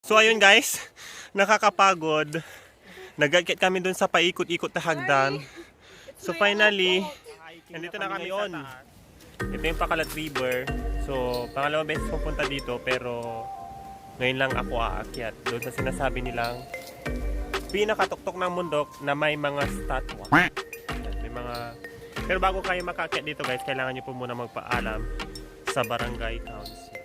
So ayun guys, nakakapagod. Nag-akit kami dun sa paikot-ikot na hagdan. So finally, nandito na kami ngayon. Ito yung Pacalat River. So pangalawang beses pupunta dito pero ngayon lang ako aakyat. Doon sa sinasabi nilang pinakatuktok ng bundok na may mga statwa. May mga... Pero bago kayo makaakyat dito guys, kailangan nyo po muna magpaalam sa barangay council.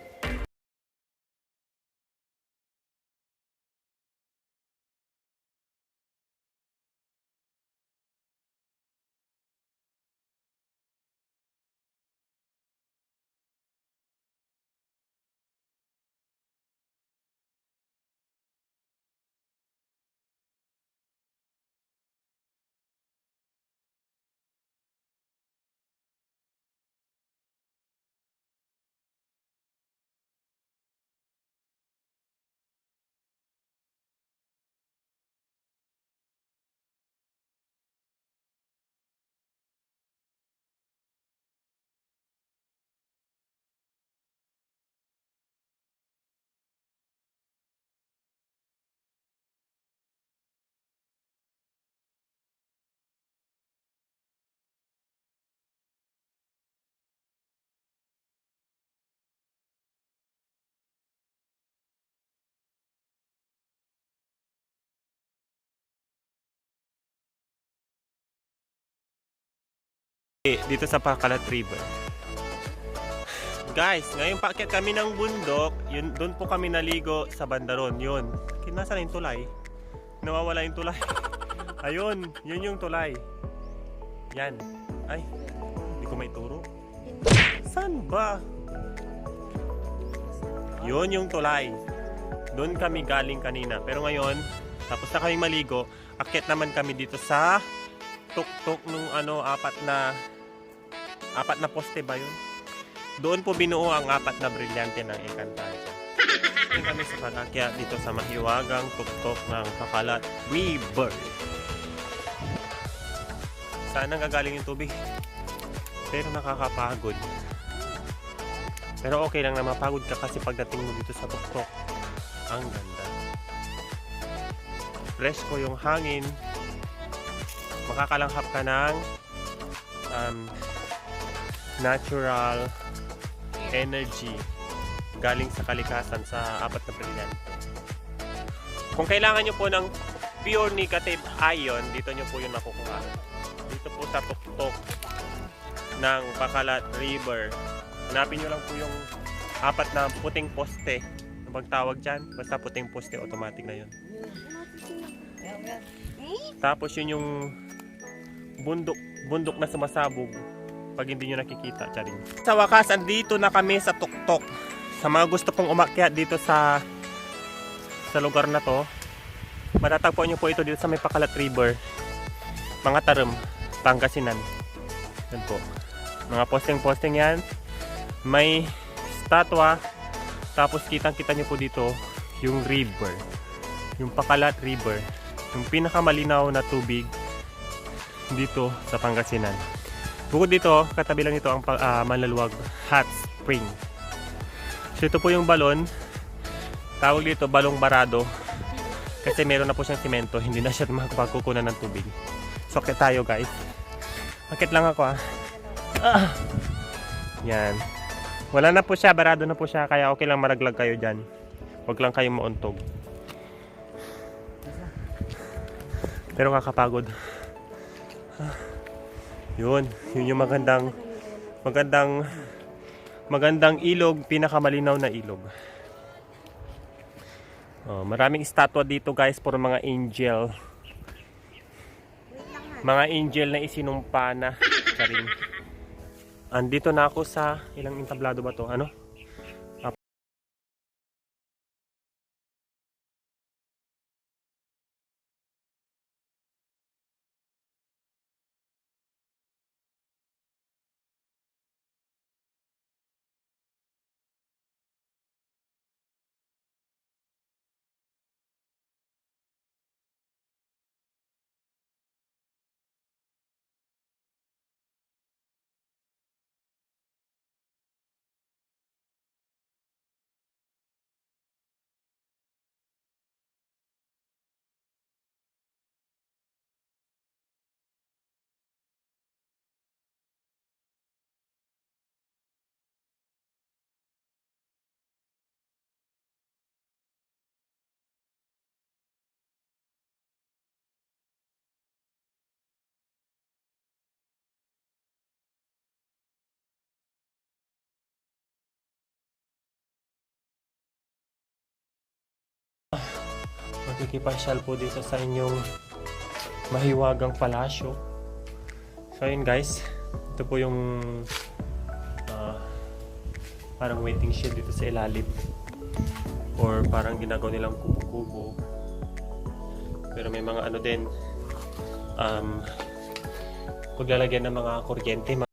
Dito sa Pacalat River. Guys, ngayon paakyat kami ng bundok. Yun, doon po kami naligo sa bandaron. Yun. Nasaan yung tulay? Nawawala yung tulay. Ayun, yun yung tulay. Yan. Ay, hindi ko maituro. Saan ba? Yun yung tulay. Doon kami galing kanina. Pero ngayon, tapos na kaming maligo, akyat naman kami dito sa tuktok nung apat na poste ba yun? Doon po binuo ang apat na brilyante ng Encantadia. Hindi kami sa pag-akyat dito sa mahiwagang tuktok ng Pacalat River. Saan ang gagaling yung tubig? Pero nakakapagod. Pero okay lang na mapagod ka kasi pagdating mo dito sa tuktok, ang ganda. Presko yung hangin. Makakalanghap ka ng natural energy galing sa kalikasan sa apat na brilyante. Kung kailangan nyo po ng pure negative ion, dito nyo po yun makukuha. Dito po sa tuktok ng Pacalat River. Hanapin nyo lang po yung apat na puting poste. Ang pagtawag dyan, basta puting poste, automatic na yun. Tapos yun yung bundok na sumasabog pag hindi nyo nakikita. Charing. Sa wakas, andito na kami sa tuktok. Sa mga gusto pong umakyat dito sa lugar na to, matatagpuan nyo po ito dito sa may Pacalat River, Mangatarem, Pangasinan. Yan po. Mga posting yan. May statwa. Tapos kitang-kita nyo po dito yung river. Yung Pacalat River. Yung pinakamalinaw na tubig dito sa Pangasinan. Bukod dito, katabi lang ito ang Malaluwag Hot Spring. So ito po yung balon. Tawag dito balong barado. Kasi meron na po siyang simento. Hindi na siya magpagkukunan ng tubig. So akit tayo guys. Akit lang ako Yan. Wala na po siya. Barado na po siya. Kaya okay lang maraglag kayo dyan. Huwag lang kayong mauntog. Pero kakapagod. Yun yung magandang ilog, pinakamalinaw na ilog. Maraming estatwa dito guys, puro mga angel. Mga angel na isinumpa na. Andito na ako sa ilang entablado ba to? Ano? Makikipasyal po dito sa inyong mahiwagang palasyo. So yun guys, ito po yung parang waiting shed dito sa ilalim, or parang ginagawa nilang kubo-kubo, pero may mga ano din, paglalagyan ng mga kuryente.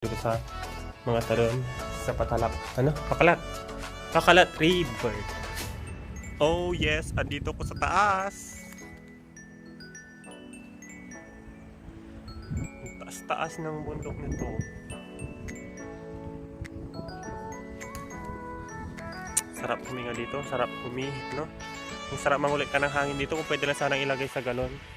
Dito sa Mangatarem, sa Pacalat. Pacalat. Pacalat River. Oh yes, andito ko sa taas. Ang taas-taas ng bundok nito. Sarap huminga dito, sarap no? Ang sarap mangulit ka ng hangin dito, kung pwede lang sanang ilagay sa galon.